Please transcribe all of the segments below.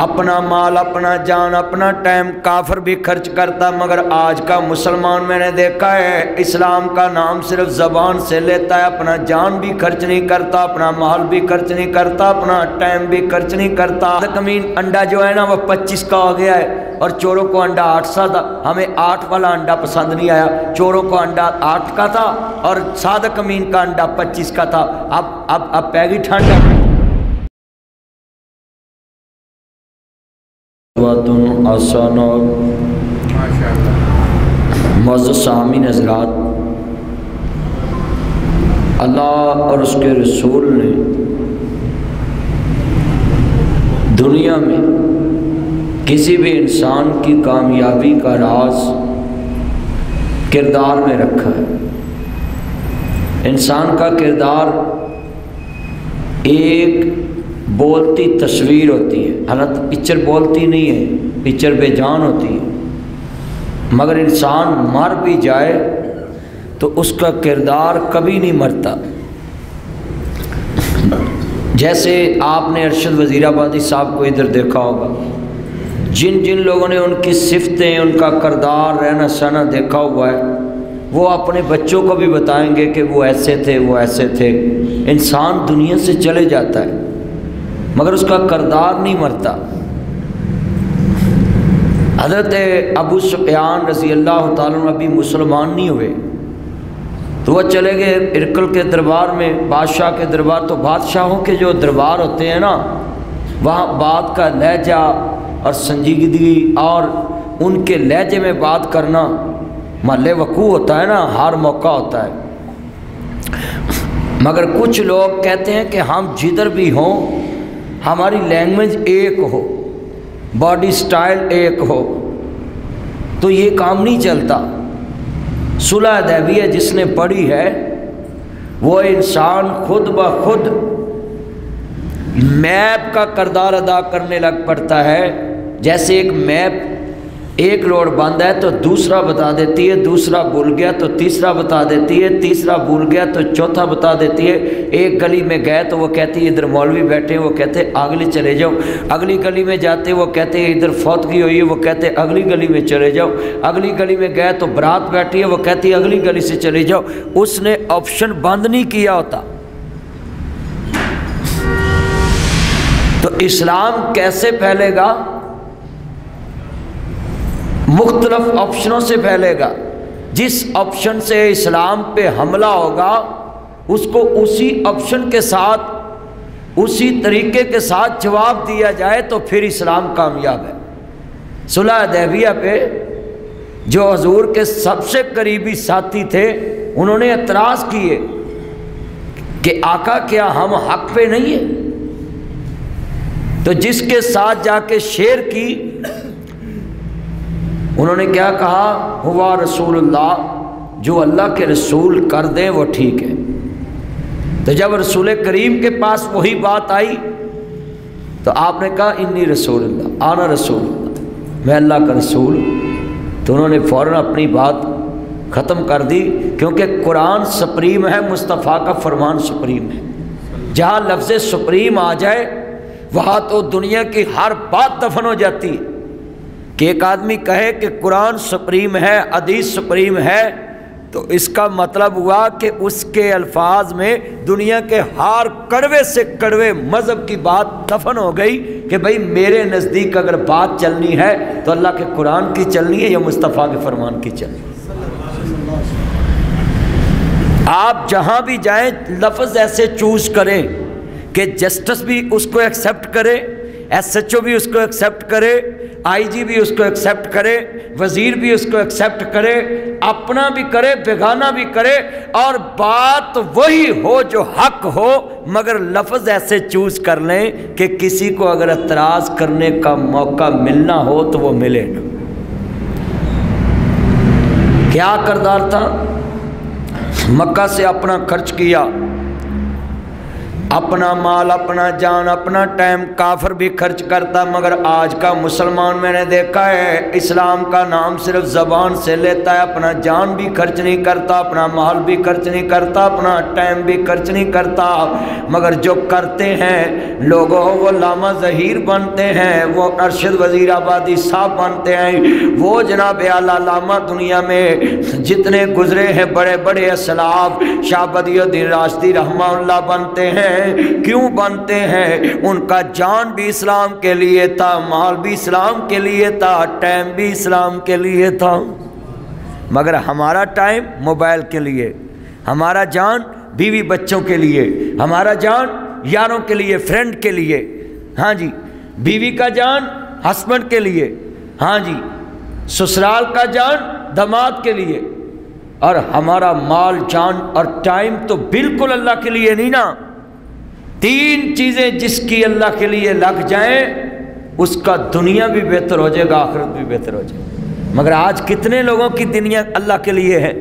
اپنا مال، اپنا جان، اپنا ٹائم کافر بھی خرچ کرتا، مگر آج کا مسلمان میں نے دیکھا ہے اسلام کا نام صرف زبان سے لیتا ہے، اپنا جان بھی خرچ نہیں کرتا، اپنا مال بھی خرچ نہیں کرتا، اپنا ٹائم بھی خرچ نہیں کرتا۔ کمین انڈا جو ہے نا وہ 25 کا ہو گیا ہے، اور چوروں کو انڈا 8 سا تھا۔ ہمیں 8 والا انڈا پسند نہیں آیا، چوروں کو انڈا 8 کا تھا اور سادہ کمین کا انڈا 25 کا تھا۔ اب پہ گئی ٹھنڈا۔ آسان اور معزز سامعین حضرات، اللہ اور اس کے رسول نے دنیا میں کسی بھی انسان کی کامیابی کا راز کردار میں رکھا ہے۔ انسان کا کردار ایک بولتی تصویر ہوتی ہے، حالانکہ پکچر بولتی نہیں ہے، پکچر بے جان ہوتی ہے، مگر انسان مر بھی جائے تو اس کا کردار کبھی نہیں مرتا۔ جیسے آپ نے ارشد وزیر آبادی صاحب کو ادھر دیکھا ہوگا، جن جن لوگوں نے ان کی صفتیں، ان کا کردار، رہنا سہنا دیکھا ہوا ہے، وہ اپنے بچوں کو بھی بتائیں گے کہ وہ ایسے تھے، وہ ایسے تھے۔ انسان دنیا سے چلے جاتا ہے مگر اس کا کردار نہیں مرتا۔ حضرت ابو سفیان رضی اللہ تعالیٰ عنہ ابھی مسلمان نہیں ہوئے تو وہ چلے گئے ہرقل کے دربار میں، بادشاہ کے دربار۔ تو بادشاہوں کے جو دربار ہوتے ہیں نا، وہاں بات کا لہجہ اور سنجیدگی اور ان کے لہجے میں بات کرنا محل وقوع ہوتا ہے نا، ہر موقع ہوتا ہے۔ مگر کچھ لوگ کہتے ہیں کہ ہم جدھر بھی ہوں ہماری لینگویج ایک ہو، باڈی سٹائل ایک ہو، تو یہ کام نہیں چلتا۔ صلح حدیبیہ جس نے پڑھی ہے وہ انسان خود بخود میپ کا کردار ادا کرنے لگ پڑتا ہے۔ جیسے ایک میپ ایک روڈ بند ہے تو دوسرا بتا دیتی ہے، دوسرا بھول گیا تو تیسرا بتا دیتی ہے، تیسرا بھول گیا تو چوتھا بتا دیتی ہے۔ ایک گلی میں گئے تو وہ کہتی ہے ادھر مولوی بیٹھے ہیں، وہ کہتے اگلی چلے جاؤ۔ اگلی گلی میں جاتے وہ کہتے ہیں ادھر فوتگی ہوئی ہے، وہ کہتے اگلی گلی میں چلے جاؤ۔ اگلی گلی میں گئے تو برات بیٹھی ہے، وہ کہتی اگلی گلی سے چلے جاؤ۔ اس نے آپشن بند نہیں کیا ہوتا۔ تو اسلام کیسے پھیلے گا؟ مختلف آپشنوں سے پھیلے گا۔ جس آپشن سے اسلام پہ حملہ ہوگا اس کو اسی آپشن کے ساتھ، اسی طریقے کے ساتھ جواب دیا جائے تو پھر اسلام کامیاب ہے۔ صلح حدیبیہ پہ جو حضور کے سب سے قریبی ساتھی تھے انہوں نے اعتراض کیے کہ آقا کیا ہم حق پہ نہیں ہیں؟ تو جس کے ساتھ جا کے شیئر کی انہوں نے کیا کہا؟ ہوا رسول اللہ، جو اللہ کے رسول کر دیں وہ ٹھیک ہے۔ تو جب رسول کریم کے پاس وہی بات آئی تو آپ نے کہا انی رسول اللہ، آنا رسول اللہ، میں اللہ کا رسول ہوں۔ تو انہوں نے فوراً اپنی بات ختم کر دی، کیونکہ قرآن سپریم ہے، مصطفیٰ کا فرمان سپریم ہے۔ جہاں لفظ سپریم آ جائے وہاں تو دنیا کی ہر بات دفن ہو جاتی ہے۔ کہ ایک آدمی کہے کہ قرآن سپریم ہے، حدیث سپریم ہے، تو اس کا مطلب ہوا کہ اس کے الفاظ میں دنیا کے ہر کڑوے سے کڑوے مذہب کی بات دفن ہو گئی کہ بھئی میرے نزدیک اگر بات چلنی ہے تو اللہ کے قرآن کی چلنی ہے یا مصطفیٰ کے فرمان کی چلنی ہے۔ آپ جہاں بھی جائیں لفظ ایسے چوز کریں کہ جسٹس بھی اس کو ایکسیپٹ کرے، ایس ایچ او بھی اس کو ایکسیپٹ کرے، آئی جی بھی اس کو ایکسیپٹ کرے، وزیر بھی اس کو ایکسیپٹ کرے، اپنا بھی کرے، بیگانہ بھی کرے، اور بات وہی ہو جو حق ہو، مگر لفظ ایسے چوز کر لیں کہ کسی کو اگر اعتراض کرنے کا موقع ملنا ہو تو وہ ملے نا۔ کیا کردار تھا؟ مکہ سے اپنا خرچ کیا، اپنا مال، اپنا جان، اپنا ٹائم کافر بھی خرچ کرتا، مگر آج کا مسلمان میں نے دیکھا ہے اسلام کا نام صرف زبان سے لیتا ہے، اپنا جان بھی خرچ نہیں کرتا، اپنا مال بھی خرچ نہیں کرتا، اپنا ٹائم بھی خرچ نہیں کرتا، مگر جو کرتے ہیں لوگوں وہ علامہ ظہیر بنتے ہیں، وہ ارشد وزیر آبادی صاحب بنتے ہیں، وہ جناب اعلیٰ علامہ دنیا میں جتنے گزرے ہیں بڑے بڑے اسلاف، شاہ بدیع الدین راشدی رحمہ اللہ بنتے ہیں۔ کیوں بنتے ہیں؟ ان کا جان بھی اسلام کے لیے تھا، مال بھی اسلام کے لیے تھا، ٹائم بھی اسلام کے لیے تھا، مگر ہمارا ٹائم موبائل کے لیے، ہمارا جان بیوی بچوں کے لیے، ہمارا جان یاروں کے لیے، فرینڈ کے لیے، ہاں جی، بیوی کا جان ہسبینڈ کے لیے، ہاں جی، سسرال کا جان داماد کے لیے، اور ہمارا مال، جان اور ٹائم تو بالکل اللہ کے لیے نہیں نا۔ تین چیزیں جس کی اللہ کے لیے لگ جائیں اس کا دنیا بھی بہتر ہو جائے گا، آخرت بھی بہتر ہو جائے گا، مگر آج کتنے لوگوں کی دنیا اللہ کے لیے ہے؟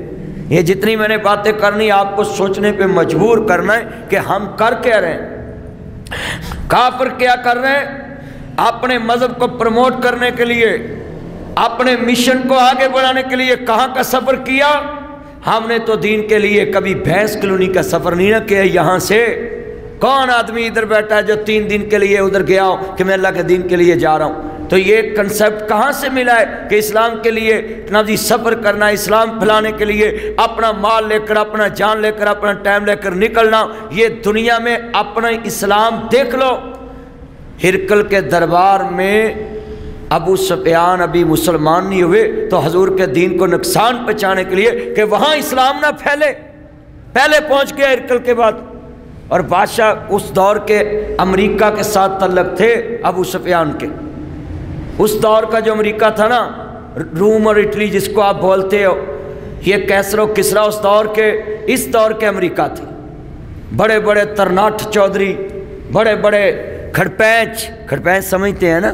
یہ جتنی میں نے باتیں کرنی آپ کو سوچنے پہ مجبور کرنا ہے کہ ہم کر کیا رہے ہیں، کافر کیا کر رہے ہیں؟ اپنے مذہب کو پروموٹ کرنے کے لیے، اپنے مشن کو آگے بڑھانے کے لیے کہاں کا سفر کیا؟ ہم نے تو دین کے لیے کبھی بھینس کلونی کا سفر نہیں نہ کیا۔ یہاں سے کون آدمی ادھر بیٹھا ہے جو 3 دن کے لیے ادھر گیا ہو کہ میں اللہ کے دین کے لیے جا رہا ہوں؟ تو یہ کنسیپٹ کہاں سے ملا ہے کہ اسلام کے لیے اتنا جی سفر کرنا، اسلام پھیلانے کے لیے اپنا مال لے کر، اپنا جان لے کر، اپنا ٹائم لے کر نکلنا؟ یہ دنیا میں اپنا اسلام دیکھ لو۔ ہرقل کے دربار میں ابو سفیان ابھی مسلمان نہیں ہوئے تو حضور کے دین کو نقصان پہنچانے کے لیے کہ وہاں اسلام نہ پھیلے، پہلے پہنچ گیا ہرقل کے بعد۔ اور بادشاہ اس دور کے امریکہ کے ساتھ تعلق تھے ابو سفیان کے، اس دور کا جو امریکہ تھا نا، روم اور اٹلی جس کو آپ بولتے ہو، یہ کیسر و کسرا اس دور کے امریکہ تھے۔ بڑے بڑے ترناٹھ چودھری، بڑے بڑے کھڑپینچ سمجھتے ہیں نا،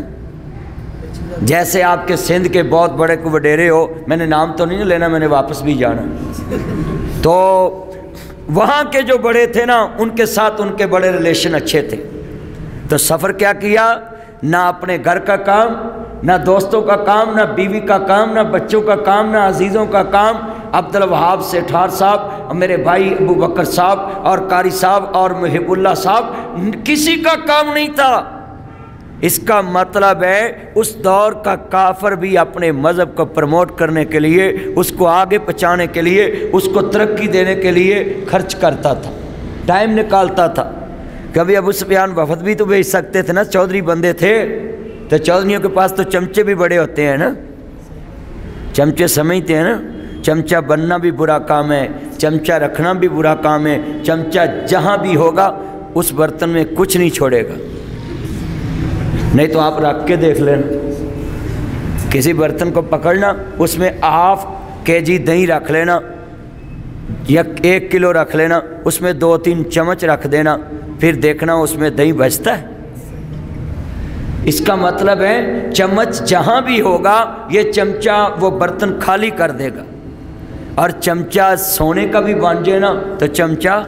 جیسے آپ کے سندھ کے بہت بڑے کو وڈیرے ہو، میں نے نام تو نہیں لینا، میں نے واپس بھی جانا، تو وہاں کے جو بڑے تھے نا ان کے ساتھ ان کے بڑے ریلیشن اچھے تھے، تو سفر کیا کیا؟ نہ اپنے گھر کا کام، نہ دوستوں کا کام، نہ بیوی کا کام، نہ بچوں کا کام، نہ عزیزوں کا کام۔ عبدالوہاب سیٹھار صاحب اور میرے بھائی ابو بکر صاحب اور قاری صاحب اور محب اللہ صاحب، کسی کا کام نہیں تھا۔ اس کا مطلب ہے اس دور کا کافر بھی اپنے مذہب کو پروموٹ کرنے کے لیے، اس کو آگے پہنچانے کے لیے، اس کو ترقی دینے کے لیے خرچ کرتا تھا، ٹائم نکالتا تھا۔ کبھی ابو سفیان وفد بھی تو بھیج سکتے تھے نا، چودھری بندے تھے تو چودھریوں کے پاس تو چمچے بھی بڑے ہوتے ہیں نا، چمچے سمجھتے ہیں نا، چمچہ بننا بھی برا کام ہے، چمچہ رکھنا بھی برا کام ہے، چمچہ جہاں بھی ہوگا اس برتن میں کچھ نہیں چھوڑے گا، نہیں تو آپ رکھ کے دیکھ لینا، کسی برتن کو پکڑنا اس میں ½ kg دہی رکھ لینا یا 1 کلو رکھ لینا، اس میں 2-3 چمچ رکھ دینا، پھر دیکھنا اس میں دہی بچتا ہے۔ اس کا مطلب ہے چمچ جہاں بھی ہوگا یہ چمچہ وہ برتن خالی کر دے گا، اور چمچہ سونے کا بھی بن جائے نا تو چمچہ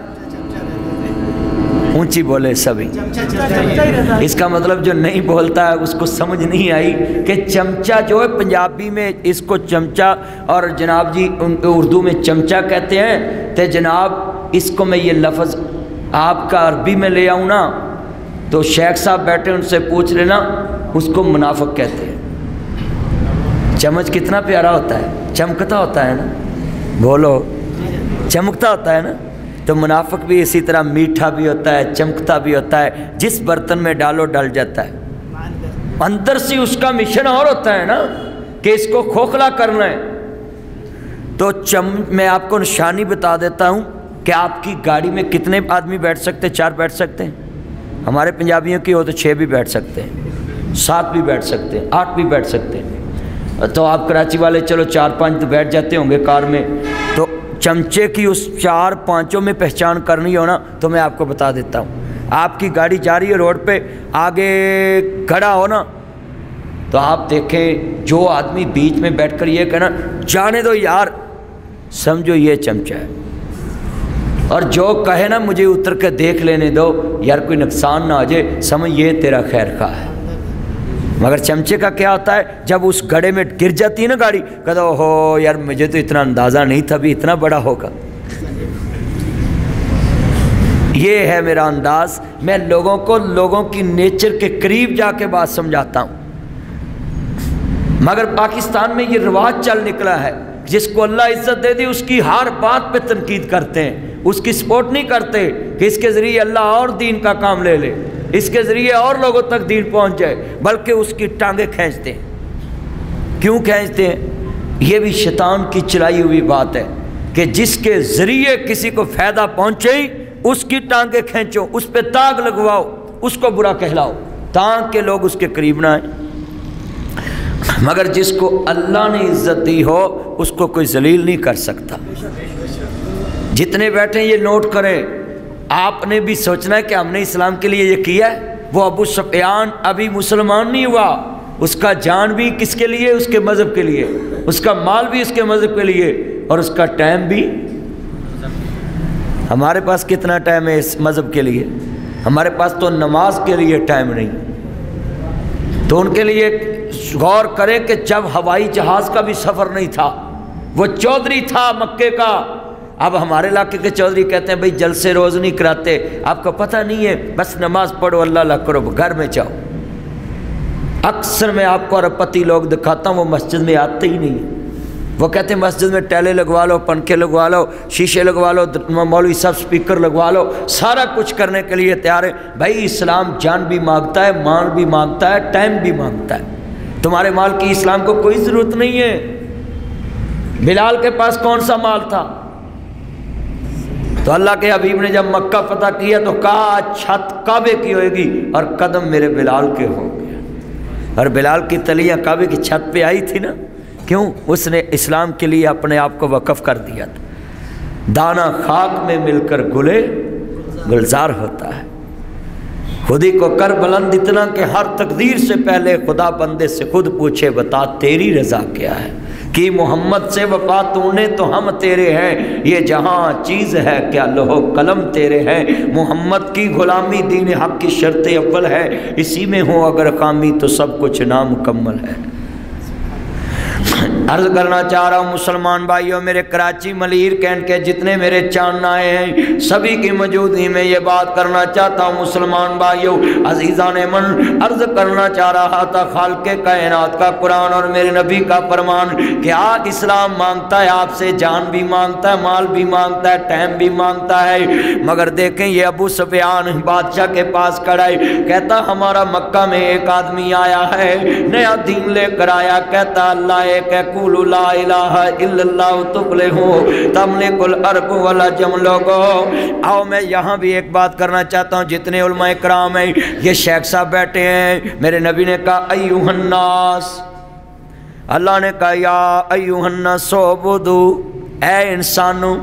اونچی بولے سبھی، اس کا مطلب جو نہیں بولتا ہے اس کو سمجھ نہیں آئی کہ چمچہ جو ہے پنجابی میں اس کو چمچہ اور جناب جی اردو میں چمچہ کہتے ہیں، تو جناب اس کو میں یہ لفظ آپ کا عربی میں لے آؤں نا تو شیخ صاحب بیٹھے ان سے پوچھ لینا، اس کو منافق کہتے ہیں۔ چمچ کتنا پیارا ہوتا ہے، چمکتا ہوتا ہے نا، بولو چمکتا ہوتا ہے نا، تو منافق بھی اسی طرح میٹھا بھی ہوتا ہے، چمکتا بھی ہوتا ہے، جس برتن میں ڈالو ڈل جاتا ہے، اندر سے اس کا مشن اور ہوتا ہے نا کہ اس کو کھوکھلا کرنا ہے۔ تو میں آپ کو نشانی بتا دیتا ہوں کہ آپ کی گاڑی میں کتنے آدمی بیٹھ سکتے ہیں؟ 4 بیٹھ سکتے ہیں، ہمارے پنجابیوں کی ہو تو 6 بھی بیٹھ سکتے ہیں، 7 بھی بیٹھ سکتے ہیں، 8 بھی بیٹھ سکتے ہیں، تو آپ کراچی والے چلو 4-5 تو بیٹھ جاتے ہوں گے کار میں، تو چمچے کی اس 4-5 میں پہچان کرنی ہو نا تو میں آپ کو بتا دیتا ہوں۔ آپ کی گاڑی جا رہی ہے روڈ پہ، آگے کھڑا ہو نا تو آپ دیکھیں جو آدمی بیچ میں بیٹھ کر یہ کہنا جانے دو یار، سمجھو یہ چمچہ ہے، اور جو کہے نا مجھے اتر کے دیکھ لینے دو یار کوئی نقصان نہ آ جائے، سمجھ یہ تیرا خیر خواہ ہے۔ مگر چمچے کا کیا ہوتا ہے، جب اس گڑھے میں گر جاتی ہے نا گاڑی، کہتا ہو یار مجھے تو اتنا اندازہ نہیں تھا بھی اتنا بڑا ہوگا۔ یہ ہے میرا انداز، میں لوگوں کو لوگوں کی نیچر کے قریب جا کے بات سمجھاتا ہوں۔ مگر پاکستان میں یہ رواج چل نکلا ہے، جس کو اللہ عزت دے دی اس کی ہر بات پہ تنقید کرتے ہیں، اس کی سپورٹ نہیں کرتے کہ اس کے ذریعے اللہ اور دین کا کام لے لے، اس کے ذریعے اور لوگوں تک دین پہنچ جائے، بلکہ اس کی ٹانگیں کھینچتے ہیں۔ کیوں کھینچتے ہیں؟ یہ بھی شیطان کی چلائی ہوئی بات ہے کہ جس کے ذریعے کسی کو فائدہ پہنچے اس کی ٹانگیں کھینچو، اس پہ داغ لگواؤ، اس کو برا کہلاؤ تاکہ لوگ اس کے قریب نہ آئیں۔ مگر جس کو اللہ نے عزت دی ہو اس کو کوئی ذلیل نہیں کر سکتا۔ جتنے بیٹھے یہ نوٹ کریں، آپ نے بھی سوچنا ہے کہ ہم نے اسلام کے لیے یہ کیا ہے۔ وہ ابو سفیان ابھی مسلمان نہیں ہوا، اس کا جان بھی کس کے لیے؟ اس کے مذہب کے لیے، اس کا مال بھی اس کے مذہب کے لیے، اور اس کا ٹائم بھی۔ ہمارے پاس کتنا ٹائم ہے اس مذہب کے لیے؟ ہمارے پاس تو نماز کے لیے ٹائم نہیں۔ تو ان کے لیے غور کریں کہ جب ہوائی جہاز کا بھی سفر نہیں تھا، وہ چودھری تھا مکے کا۔ اب ہمارے علاقے کے چودھری کہتے ہیں بھئی جلسے روز نہیں کراتے، آپ کو پتہ نہیں ہے، بس نماز پڑھو اللہ اللہ کرو گھر میں جاؤ۔ اکثر میں آپ کو ارب پتی لوگ دکھاتا ہوں وہ مسجد میں آتے ہی نہیں ہیں۔ وہ کہتے ہیں مسجد میں ٹیلے لگوا لو، پنکھے لگوا لو، شیشے لگوا لو، مولوی صاحب سپیکر لگوا لو، سارا کچھ کرنے کے لیے تیار ہے۔ بھائی اسلام جان بھی مانگتا ہے، مال بھی مانگتا ہے، ٹائم بھی مانگتا ہے۔ تمہارے مال کی اسلام کو کوئی ضرورت نہیں ہے۔ بلال کے پاس کون سا مال تھا؟ تو اللہ کے حبیب نے جب مکہ فتح کیا تو کہا چھت کعبے کی ہوئے گی اور قدم میرے بلال کے ہوں گے۔ اور بلال کی تلیاں کعبے کی چھت پہ آئی تھی نا، کیوں؟ اس نے اسلام کے لیے اپنے آپ کو وقف کر دیا تھا۔ دانا خاک میں مل کر گلے گلزار ہوتا ہے۔ خودی کو کر بلند اتنا کہ ہر تقدیر سے پہلے خدا بندے سے خود پوچھے بتا تیری رضا کیا ہے، کہ محمد سے وفا تو نے تو ہم تیرے ہیں، یہ جہاں چیز ہے کیا لوح قلم تیرے ہیں، محمد کی غلامی دین حق کی شرط اول ہے، اسی میں ہو اگر خامی تو سب کچھ نامکمل ہے۔ عرض کرنا چاہ رہا ہوں مسلمان بھائیوں، میرے کراچی ملیر کینٹ کے جتنے میرے چاند آئے ہیں سبھی کی موجودگی میں یہ بات کرنا چاہتا ہوں مسلمان بھائیوں عزیزان من، عرض کرنا چاہ رہا تھا خالق کائنات کا قرآن اور میرے نبی کا فرمان کہ آج اسلام مانگتا ہے آپ سے، جان بھی مانگتا ہے، مال بھی مانگتا ہے، ٹائم بھی مانگتا ہے۔ مگر دیکھیں یہ ابو سفیان بادشاہ کے پاس کھڑا ہے، کہتا ہمارا مکہ میں ایک آدمی آیا ہے نیا دین لے کر آیا، کہتا اللہ ایک ہے، قولوا لا الہ الا اللہ تفلحوا تملک الارض والعجم۔ لوگوں آؤ میں یہاں بھی ایک بات کرنا چاہتا ہوں، جتنے علماء کرام ہیں یہ شیخ صاحب بیٹھے ہیں، میرے نبی نے کہا ایھا الناس، اللہ نے کہا یا ایھا الناس اعبدوا، اے انسانوں،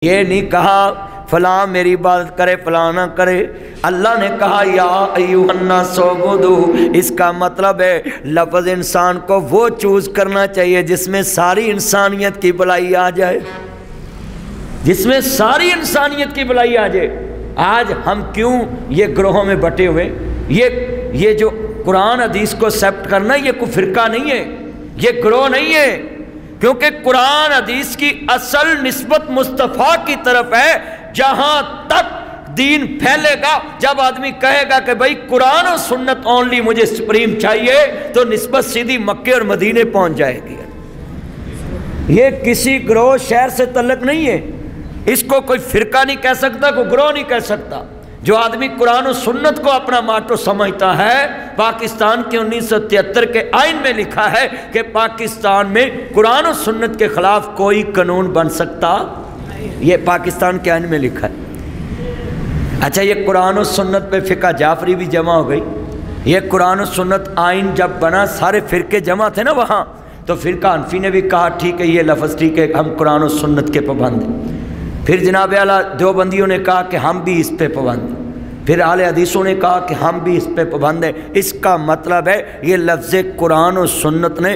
یہ نہیں کہا فلاں میری عبادت کرے فلاں نہ کرے، اللہ نے کہا یا ایھا الناس اعبدوا۔ اس کا مطلب ہے لفظ انسان کو وہ چوز کرنا چاہیے جس میں ساری انسانیت کی بھلائی آ جائے، جس میں ساری انسانیت کی بھلائی آ جائے۔ آج ہم کیوں یہ گروہوں میں بٹے ہوئے؟ یہ جو قرآن حدیث کو ایکسیپٹ کرنا یہ کوئی فرقہ نہیں ہے، یہ گروہ نہیں ہے، کیونکہ قرآن حدیث کی اصل نسبت مصطفیٰ کی طرف ہے۔ جہاں تک دین پھیلے گا، جب آدمی کہے گا کہ بھائی قرآن اور سنت اونلی مجھے سپریم چاہیے، تو نسبت سیدھی مکے اور مدینے پہنچ جائے گی۔ یہ کسی گروہ شہر سے تعلق نہیں ہے، اس کو کوئی فرقہ نہیں کہہ سکتا، کوئی گروہ نہیں کہہ سکتا۔ جو آدمی قرآن و سنت کو اپنا ماٹو سمجھتا ہے، پاکستان کے 1973 کے آئین میں لکھا ہے کہ پاکستان میں قرآن و سنت کے خلاف کوئی قانون بن سکتا، یہ پاکستان کے آئین میں لکھا ہے۔ اچھا یہ قرآن و سنت پہ فقہ جعفری بھی جمع ہو گئی۔ یہ قرآن و سنت آئین جب بنا سارے فرقے جمع تھے نا وہاں، تو فرقہ حنفی نے بھی کہا ٹھیک ہے یہ لفظ ٹھیک ہے، ہم قرآن و سنت کے پابند ہیں۔ پھر جناب اعلیٰ دیوبندیوں نے کہا کہ ہم بھی اس پہ پابند ہیں۔ پھر اہل حدیثوں نے کہا کہ ہم بھی اس پہ پابند ہیں۔ اس کا مطلب ہے یہ لفظ قرآن و سنت نے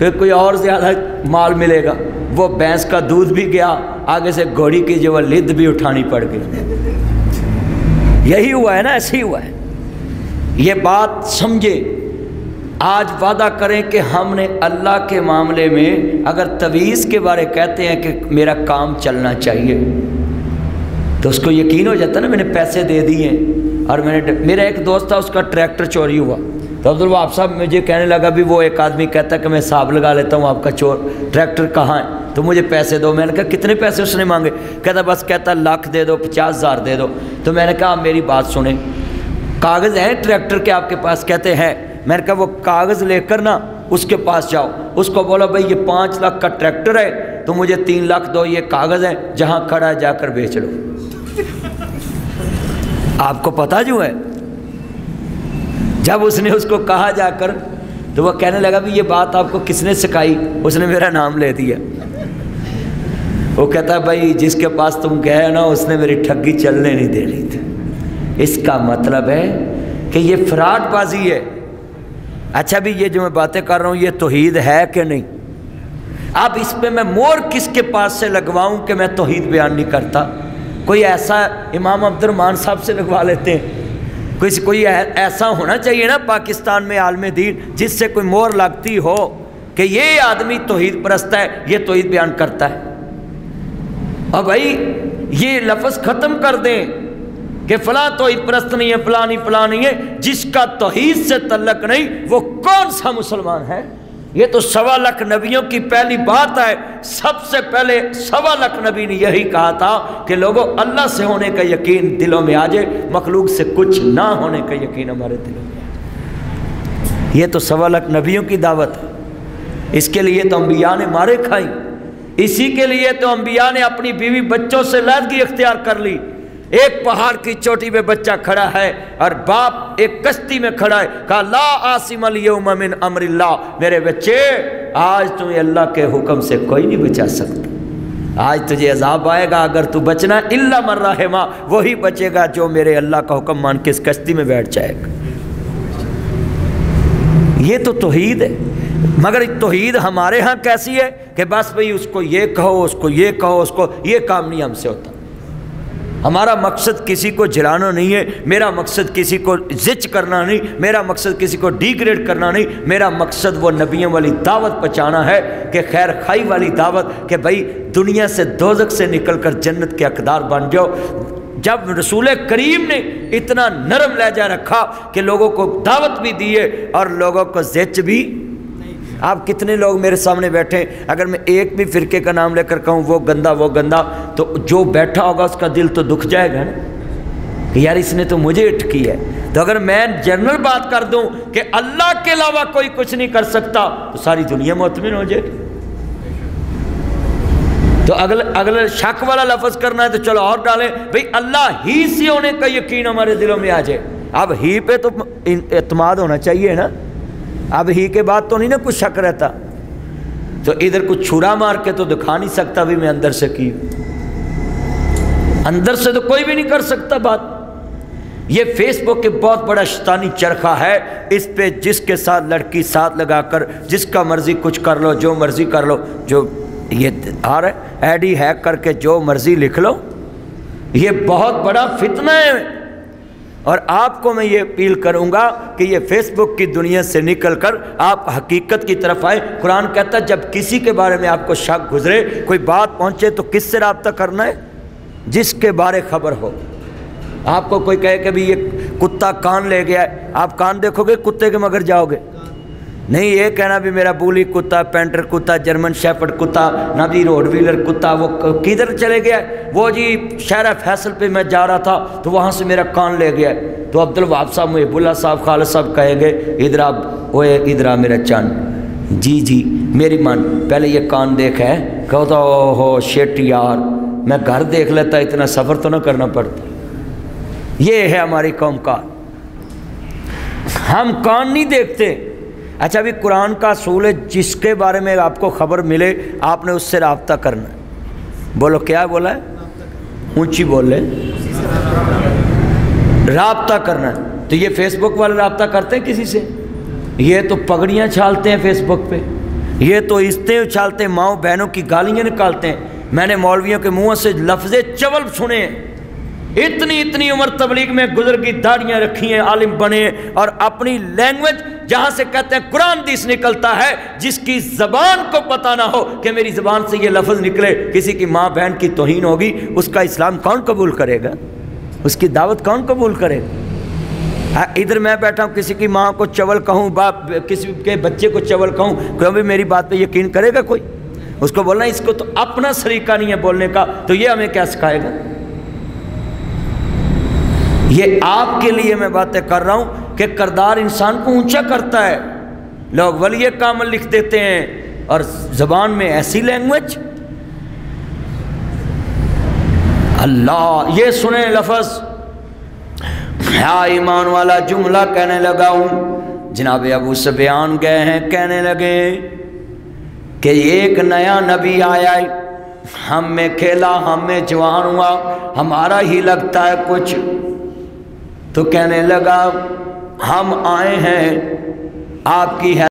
کہ کوئی اور زیادہ مال ملے گا، وہ بھینس کا دودھ بھی گیا، آگے سے گھوڑی کی جو لد بھی اٹھانی پڑ گئی۔ یہی ہوا ہے نا، ایسے ہی ہوا ہے۔ یہ بات سمجھے، آج وعدہ کریں کہ ہم نے اللہ کے معاملے میں اگر تویز کے بارے کہتے ہیں کہ میرا کام چلنا چاہیے تو اس کو یقین ہو جاتا ہے نا، میں نے پیسے دے دیے اور میرا ایک دوست تھا، اس کا ٹریکٹر چوری ہوا تو عبدالوہاب صاحب مجھے کہنے لگا بھی وہ ایک آدمی کہتا ہے کہ میں حساب لگا لیتا ہوں آپ کا ٹریکٹر کہاں ہے تو مجھے پیسے دو۔ میں نے کہا کتنے پیسے اس نے مانگے؟ کہتا بس کہتا لاکھ دے دو، 50,000 دے دو۔ تو میں نے کہا آپ میری بات سنیں، کاغذ ہیں ٹریکٹر کے آپ کے پاس؟ کہتے ہیں۔ میں نے کہا وہ کاغذ لے کر نا اس کے پاس جاؤ، اس کو بولو بھائی یہ 5 لاکھ کا ٹریکٹر ہے تو مجھے 3 لاکھ دو، یہ کاغذ ہے، جہاں کھڑا ہے جا کر بیچ لو۔ آپ کو پتہ جو ہے جب اس نے اس کو کہا جا کر تو وہ کہنے لگا بھی یہ بات آپ کو کس نے سکھائی؟ اس نے میرا نام لے دیا۔ وہ کہتا ہے بھائی جس کے پاس تم گئے نا اس نے میری ٹھگی چلنے نہیں دینی تھی۔ اس کا مطلب ہے کہ یہ فراڈ بازی ہے۔ اچھا بھی یہ جو میں باتیں کر رہا ہوں یہ توحید ہے کہ نہیں؟ اب اس پہ میں مور کس کے پاس سے لگواؤں کہ میں توحید بیان نہیں کرتا؟ کوئی ایسا امام عبد الرحمن صاحب سے لگوا لیتے ہیں، کوئی ایسا ہونا چاہیے نا پاکستان میں عالم دین جس سے کوئی مور لگتی ہو کہ یہ آدمی توحید پرست ہے، یہ توحید بیان کرتا ہے۔ اور بھائی یہ لفظ ختم کر دیں کہ فلاں توحید پرست نہیں ہے، فلاں نہیں ہے۔ جس کا توحید سے تعلق نہیں وہ کون سا مسلمان ہے؟ یہ تو 1.25 لاکھ نبیوں کی پہلی بات ہے۔ سب سے پہلے 1.25 لاکھ نبی نے یہی کہا تھا کہ لوگوں اللہ سے ہونے کا یقین دلوں میں آ جائے، مخلوق سے کچھ نہ ہونے کا یقین ہمارے دلوں میں آ۔ یہ تو 1.25 لاکھ نبیوں کی دعوت ہے۔ اس کے لیے تو انبیاء نے مارے کھائی، اسی کے لیے تو انبیاء نے اپنی بیوی بچوں سے علیحدگی اختیار کر لی۔ ایک پہاڑ کی چوٹی پہ بچہ کھڑا ہے اور باپ ایک کشتی میں کھڑا ہے، کہا لا عاصم اليوم من امر اللہ، میرے بچے آج تمہیں اللہ کے حکم سے کوئی نہیں بچا سکتا، آج تجھے عذاب آئے گا اگر تو بچنا الا من رحم، وہی بچے گا جو میرے اللہ کا حکم مان کے اس کشتی میں بیٹھ جائے گا۔ یہ تو توحید ہے۔ مگر توحید ہمارے ہاں کیسی ہے کہ بس بھئی اس کو یہ کہو، اس کو یہ کہو، اس کو یہ کام نہیں ہم سے ہوتا۔ ہمارا مقصد کسی کو جلانا نہیں ہے، میرا مقصد کسی کو زچ کرنا نہیں، میرا مقصد کسی کو ڈیگریڈ کرنا نہیں، میرا مقصد وہ نبیوں والی دعوت پہنچانا ہے کہ خیر خائی والی دعوت، کہ بھائی دنیا سے دوزخ سے نکل کر جنت کے حقدار بن جاؤ۔ جب رسول کریم نے اتنا نرم لہجہ رکھا کہ لوگوں کو دعوت بھی دی ہے اور لوگوں کو زچ بھی۔ آپ کتنے لوگ میرے سامنے بیٹھے، اگر میں ایک بھی فرقے کا نام لے کر کہوں وہ گندا تو جو بیٹھا ہوگا اس کا دل تو دکھ جائے گا نا کہ یار اس نے تو مجھے اٹھ کی ہے۔ تو اگر میں جنرل بات کر دوں کہ اللہ کے علاوہ کوئی کچھ نہیں کر سکتا تو ساری دنیا مطمئن ہو جائے۔ تو اگلا شک والا لفظ کرنا ہے تو چلو اور ڈالیں، بھئی اللہ ہی سے ہونے کا یقین ہمارے دلوں میں آ جائے۔ اب ہی پہ تو اعتماد ہونا چاہیے نا، اب ہی کے بعد تو نہیں نا کچھ شک رہتا۔ تو ادھر کچھ چھڑا مار کے تو دکھا نہیں سکتا بھی میں اندر سے کی، اندر سے تو کوئی بھی نہیں کر سکتا بات۔ یہ فیس بک کے بہت بڑا شیطانی چرخہ ہے، اس پہ جس کے ساتھ لڑکی ساتھ لگا کر جس کا مرضی کچھ کر لو، جو مرضی کر لو، جو یہ آ رہا ہے آئی ڈی ہیک کر کے جو مرضی لکھ لو، یہ بہت بڑا فتنہ ہے۔ اور آپ کو میں یہ اپیل کروں گا کہ یہ فیس بک کی دنیا سے نکل کر آپ حقیقت کی طرف آئیں۔ قرآن کہتا ہے جب کسی کے بارے میں آپ کو شک گزرے، کوئی بات پہنچے تو کس سے رابطہ کرنا ہے؟ جس کے بارے خبر ہو۔ آپ کو کوئی کہے کہ بھی یہ کتا کان لے گیا ہے، آپ کان دیکھو گے کتے کے مگر جاؤ گے؟ نہیں، یہ کہنا بھی میرا بولی کتا، پینٹر کتا، جرمن شیپرڈ کتا، نہ بھی روڈ ویلر کتا، وہ کدھر چلے گیا؟ وہ جی شہر فیصل پہ میں جا رہا تھا تو وہاں سے میرا کان لے گیا۔ تو عبدالوہاب صاحب، محب اللہ صاحب، خالد صاحب کہیں گے ادھر آپ اوے ادھر آ میرا چاند، جی میری مان پہلے یہ کان دیکھا ہے؟ کہتا او ہو شیٹ یار، میں گھر دیکھ لیتا، اتنا سفر تو نہ کرنا پڑتا۔ یہ ہے ہماری قوم کا، ہم کان نہیں دیکھتے۔ اچھا بھی قرآن کا اصول ہے جس کے بارے میں آپ کو خبر ملے آپ نے اس سے رابطہ کرنا ہے۔ بولو کیا بولا ہے؟ اونچی بول لیں، رابطہ کرنا ہے۔ تو یہ فیس بک والے رابطہ کرتے ہیں کسی سے؟ یہ تو پگڑیاں چھالتے ہیں فیس بک پہ، یہ تو عزتیں اچھالتے، ماؤں بہنوں کی گالیاں نکالتے ہیں۔ میں نے مولویوں کے منہ سے لفظ چول سنے ہیں، اتنی عمر تبلیغ میں گزر گئی، داڑیاں رکھی ہیں، عالم بنے، اور اپنی لینگویج جہاں سے کہتے ہیں قرآن حدیث نکلتا ہے، جس کی زبان کو پتہ نہ ہو کہ میری زبان سے یہ لفظ نکلے، کسی کی ماں بہن کی توہین ہوگی، اس کا اسلام کون قبول کرے گا؟ اس کی دعوت کون قبول کرے گا؟ ادھر میں بیٹھا ہوں، کسی کی ماں کو چول کہوں، باپ کسی کے بچے کو چول کہوں، کوئی بھی میری بات پہ یقین کرے گا؟ کوئی اس کو بولنا، اس کو تو اپنا سلیقہ نہیں ہے بولنے کا، تو یہ ہمیں کیا سکھائے گا؟ یہ آپ کے لیے میں باتیں کر رہا ہوں کہ کردار انسان کو اونچا کرتا ہے۔ لوگ ولی کامل لکھ دیتے ہیں اور زبان میں ایسی لینگویج۔ اللہ، یہ سنیں لفظ، کیا ایمان والا جملہ کہنے لگا ہوں۔ جناب ابو سفیان گئے ہیں، کہنے لگے کہ ایک نیا نبی آیا ہے، ہم میں کھیلا، ہم میں جوان ہوا، ہمارا ہی لگتا ہے کچھ، تو کہنے لگا ہم آئے ہیں آپ کی